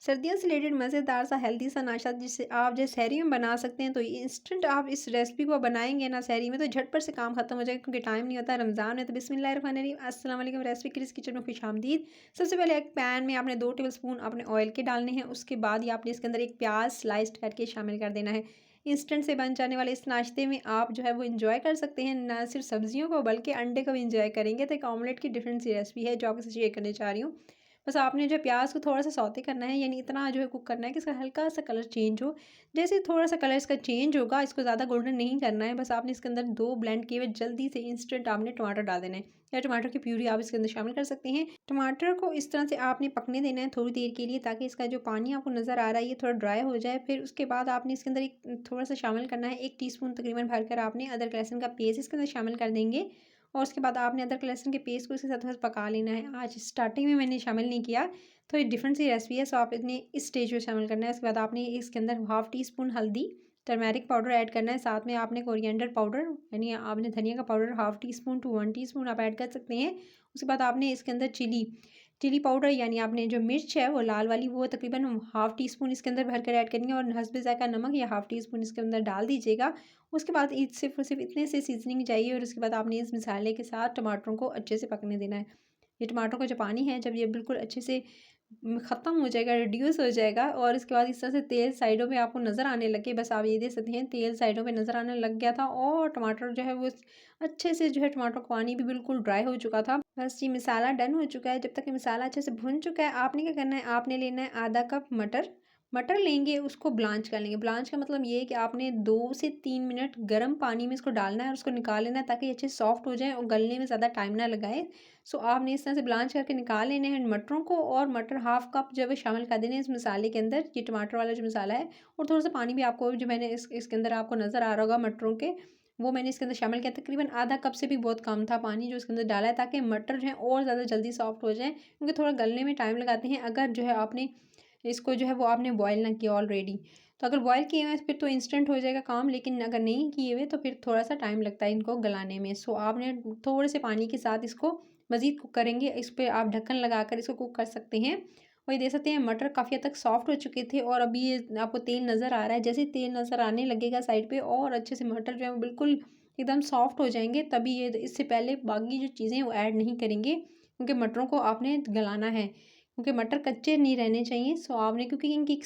सर्दियों से रिलेटेड मज़ेदार सा हेल्दी सा नाश्ता जिसे आप जो सहरी में बना सकते हैं, तो इंस्टेंट आप इस रेसिपी को बनाएंगे ना सहरी में तो झटपट से काम खत्म हो जाएगा क्योंकि टाइम नहीं होता रमज़ान है। तो बिस्मिल्लाहिर्रहमानिर्रहीम, अस्सलाम वालेकुम। रेसिपी क्रिस किचन में खुशामदीद। सबसे पहले एक पैन में आपने 2 टेबल स्पून अपने ऑयल के डालने हैं। उसके बाद ही आपने इसके अंदर एक प्याज स्लाइस्ड करके शामिल कर देना है। इंस्टेंट से बन जाने वाले इस नाश्ते में आप जो है वो इंजॉय कर सकते हैं, ना सिर्फ सब्जियों को बल्कि अंडे को भी इंजॉय करेंगे। तो एक ऑमलेट की डिफरेंट सी रेसिपी है जो आपके साथ शेयर करने जा रही हूँ। बस आपने जो है प्याज को थोड़ा सा सौते करना है, यानी इतना जो है कुक करना है कि इसका हल्का सा कलर चेंज हो। जैसे ही थोड़ा सा कलर इसका चेंज होगा, इसको ज़्यादा गोल्डन नहीं करना है। बस आपने इसके अंदर 2 ब्लेंड किए हुए जल्दी से इंस्टेंट आपने टमाटर डाल देना है, या टमाटर की प्यूरी आप इसके अंदर शामिल कर सकते हैं। टमाटर को इस तरह से आपने पकने देना है थोड़ी देर के लिए, ताकि इसका जो पानी आपको नज़र आ रहा है ये थोड़ा ड्राई हो जाए। फिर उसके बाद आपने इसके अंदर एक थोड़ा सा शामिल करना है, 1 टीस्पून तकरीबन भरकर आपने अदरक लहसुन का पेस्ट इसके अंदर शामिल कर देंगे। और उसके बाद आपने अदरक लहसुन के पेस्ट को इसके साथ थोड़ा सा पका लेना है। आज स्टार्टिंग में मैंने शामिल नहीं किया, तो ये डिफरेंट सी रेसिपी है, सो आप इतने इस स्टेज पे शामिल करना है। उसके बाद आपने इसके अंदर 1/2 टीस्पून हल्दी, टर्मेरिक पाउडर ऐड करना है। साथ में आपने कोरिएंडर पाउडर यानी आपने धनिया का पाउडर 1/2 टीस्पून टू 1 टीस्पून आप ऐड कर सकते हैं। उसके बाद आपने इसके अंदर चिली पाउडर यानी आपने जो मिर्च है वो लाल वाली वो तकरीबन 1/2 टीस्पून इसके अंदर भरकर ऐड करेंगे, और हस्बे ज़ायक़ा नमक या 1/2 टीस्पून इसके अंदर डाल दीजिएगा। उसके बाद सिर्फ इतने से सीजनिंग चाहिए, और उसके बाद आपने इस मसाले के साथ टमाटरों को अच्छे से पकने देना है। ये टमाटर का जो पानी है जब ये बिल्कुल अच्छे से ख़त्म हो जाएगा, रिड्यूस हो जाएगा, और इसके बाद इस तरह से तेल साइडों में आपको नज़र आने लगे, बस आप ये देख सकते हैं तेल साइडों में नज़र आने लग गया था, और टमाटर जो है वो अच्छे से जो है टमाटर का पानी भी बिल्कुल ड्राई हो चुका था। बस ये मसाला डन हो चुका है। जब तक ये मसाला अच्छे से भुन चुका है, आपने क्या करना है, आपने लेना है आधा कप मटर। मटर लेंगे, उसको ब्लांच कर लेंगे। ब्लांच का मतलब ये है कि आपने 2 से 3 मिनट गर्म पानी में इसको डालना है और उसको निकाल लेना है, ताकि अच्छे सॉफ्ट हो जाए और गलने में ज़्यादा टाइम ना लगाए। सो आपने इस तरह से ब्लांच करके निकाल लेने हैं मटरों को, और मटर 1/2 कप जो है शामिल कर देने हैं इस मसाले के अंदर, ये टमाटर वाला जो मसाला है। और थोड़ा सा पानी भी आपको जो मैंने इसके अंदर आपको नज़र आ रहा होगा मटरों के, वो मैंने इसके अंदर शामिल किया। तकरीबन आधा कप से भी बहुत कम था पानी जो इसके अंदर डाला है, ताकि मटर जो है और ज़्यादा जल्दी सॉफ्ट हो जाए, क्योंकि थोड़ा गलने में टाइम लगाते हैं अगर जो है आपने इसको जो है वो आपने बॉयल ना किया ऑलरेडी। तो अगर बॉयल किए हुए हैं फिर तो इंस्टेंट हो जाएगा काम, लेकिन अगर नहीं किए हुए तो फिर थोड़ा सा टाइम लगता है इनको गलाने में। सो आपने थोड़े से पानी के साथ इसको मज़ीद कुक करेंगे। इस पर आप ढक्कन लगाकर इसको कुक कर सकते हैं। और ये देख सकते हैं मटर काफ़ी हद तक सॉफ्ट हो चुके थे, और अभी ये आपको तेल नज़र आ रहा है। जैसे तेल नज़र आने लगेगा साइड पे और अच्छे से मटर जो है वो बिल्कुल एकदम सॉफ्ट हो जाएंगे, तभी ये इससे पहले बाकी जो चीज़ें वो ऐड नहीं करेंगे, क्योंकि मटरों को आपने गलाना है, क्योंकि मटर कच्चे नहीं रहने चाहिए। सो आपने, क्योंकि इनकी एक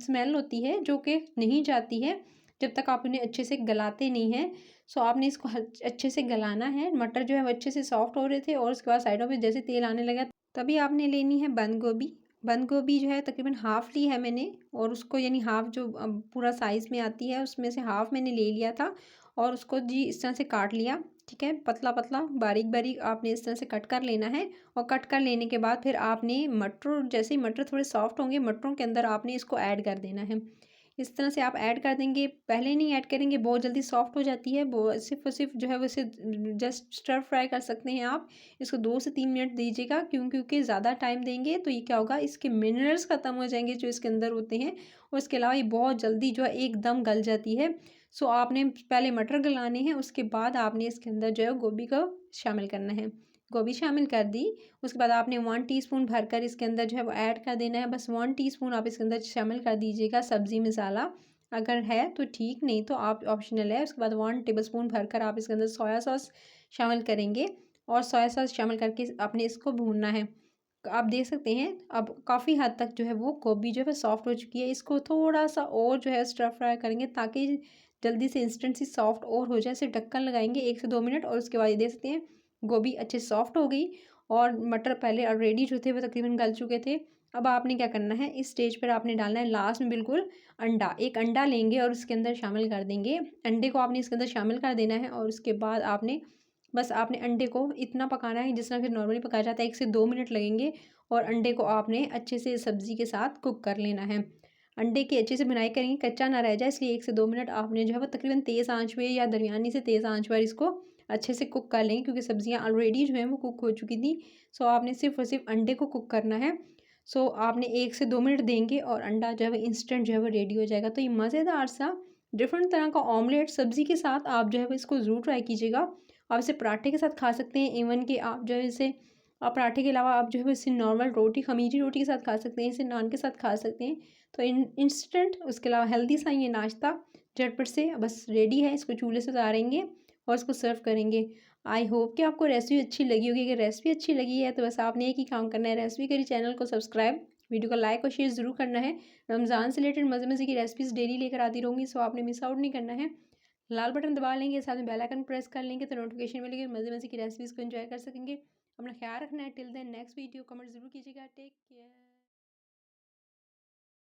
स्मेल होती है जो कि नहीं जाती है जब तक आप उन्हें अच्छे से गलाते नहीं हैं। सो आपने इसको अच्छे से गलाना है। मटर जो है वो अच्छे से सॉफ्ट हो रहे थे, और उसके बाद साइडों पे जैसे तेल आने लगा तभी आपने लेनी है बंद गोभी। बंद गोभी जो है तकरीबन हाफ़ ली है मैंने, और उसको यानी हाफ़ जो पूरा साइज़ में आती है उसमें से हाफ़ मैंने ले लिया था, और उसको जी इस तरह से काट लिया। ठीक है, पतला पतला बारीक बारीक आपने इस तरह से कट कर लेना है। और कट कर लेने के बाद फिर आपने मटर, जैसे ही मटर थोड़े सॉफ्ट होंगे, मटरों के अंदर आपने इसको ऐड कर देना है। इस तरह से आप ऐड कर देंगे, पहले नहीं ऐड करेंगे बहुत जल्दी सॉफ्ट हो जाती है। वो सिर्फ और सिर्फ जो है वो इसे जस्ट स्टर फ्राई कर सकते हैं आप। इसको 2 से 3 मिनट दीजिएगा, क्योंकि ज़्यादा टाइम देंगे तो ये क्या होगा, इसके मिनरल्स ख़त्म हो जाएंगे जो इसके अंदर होते हैं, और इसके अलावा ये बहुत जल्दी जो है एकदम गल जाती है। सो आपने पहले मटर गलाने हैं, उसके बाद आपने इसके अंदर जो है गोभी को शामिल करना है। गोभी शामिल कर दी, उसके बाद आपने 1 टीस्पून भरकर इसके अंदर जो है वो ऐड कर देना है। बस 1 टीस्पून आप इसके अंदर शामिल कर दीजिएगा सब्ज़ी मसाला, अगर है तो ठीक, नहीं तो आप ऑप्शनल है। उसके बाद 1 टेबलस्पून भरकर आप इसके अंदर सोया सॉस शामिल करेंगे, और सोया सॉस शामिल करके आपने इसको भूनना है। आप देख सकते हैं अब काफ़ी हद तक जो है वो गोभी जो है वो सॉफ्ट हो चुकी है। इसको थोड़ा सा और जो है स्टर फ्राई करेंगे, ताकि जल्दी से इंस्टेंट सी सॉफ्ट और हो जाए। सिर्फ ढक्कन लगाएंगे 1 से 2 मिनट, और उसके बाद ये देख सकते हैं गोभी अच्छे से सॉफ्ट हो गई, और मटर पहले ऑलरेडी जो थे वो तकरीबन गल चुके थे। अब आपने क्या करना है, इस स्टेज पर आपने डालना है लास्ट में बिल्कुल अंडा। एक अंडा लेंगे और उसके अंदर शामिल कर देंगे। अंडे को आपने इसके अंदर शामिल कर देना है, और उसके बाद आपने अंडे को इतना पकाना है जिस तरह फिर नॉर्मली पकाया जाता है, 1 से 2 मिनट लगेंगे। और अंडे को आपने अच्छे से सब्ज़ी के साथ कुक कर लेना है। अंडे की अच्छे से बुनाई करेंगे, कच्चा ना रह जाए, इसलिए 1 से 2 मिनट आपने जो है वो तकरीबन तेज़ आंच पे या दरमियानी से तेज़ आंच पर इसको अच्छे से कुक कर लेंगे, क्योंकि सब्जियां ऑलरेडी जो है वो कुक हो चुकी थी। सो आपने सिर्फ और सिर्फ अंडे को कुक करना है। सो आपने 1 से 2 मिनट देंगे, और अंडा जो है वो इंस्टेंट जो है वो रेडी हो जाएगा। तो ये मज़ेदार सा डिफरेंट तरह का ऑमलेट सब्ज़ी के साथ आप जो है वो इसको ज़रूर ट्राई कीजिएगा। आप इसे पराठे के साथ खा सकते हैं, इवन कि आप जो है इसे आप पराठे के अलावा आप जो है इसे नॉर्मल रोटी, खमीरी रोटी के साथ खा सकते हैं, इसे नान के साथ खा सकते हैं। तो इंस्टेंट उसके अलावा हेल्दी सा ये नाश्ता झटपट से बस रेडी है। इसको चूल्हे से उतारेंगे और इसको सर्व करेंगे। आई होप कि आपको रेसिपी अच्छी लगी होगी। अगर रेसिपी अच्छी लगी है तो बस आपने एक ही काम करना है, रेसिपी करी चैनल को सब्सक्राइब, वीडियो को लाइक और शेयर ज़रूर करना है। रमज़ान से रिलेटेड मज़े मज़े की रेसिपीज़ डेली लेकर आती रहूँगी, सो आपने मिस आउट नहीं करना है। लाल बटन दबा लेंगे, साथ में बेल आइकन प्रेस कर लेंगे तो नोटिफिकेशन मिलेगी, मज़े मज़े की रेसिपीज़ को एंजॉय कर सकेंगे। अपना ख्याल रखना है। Till then next video comment ज़रूर कीजिएगा। Take care.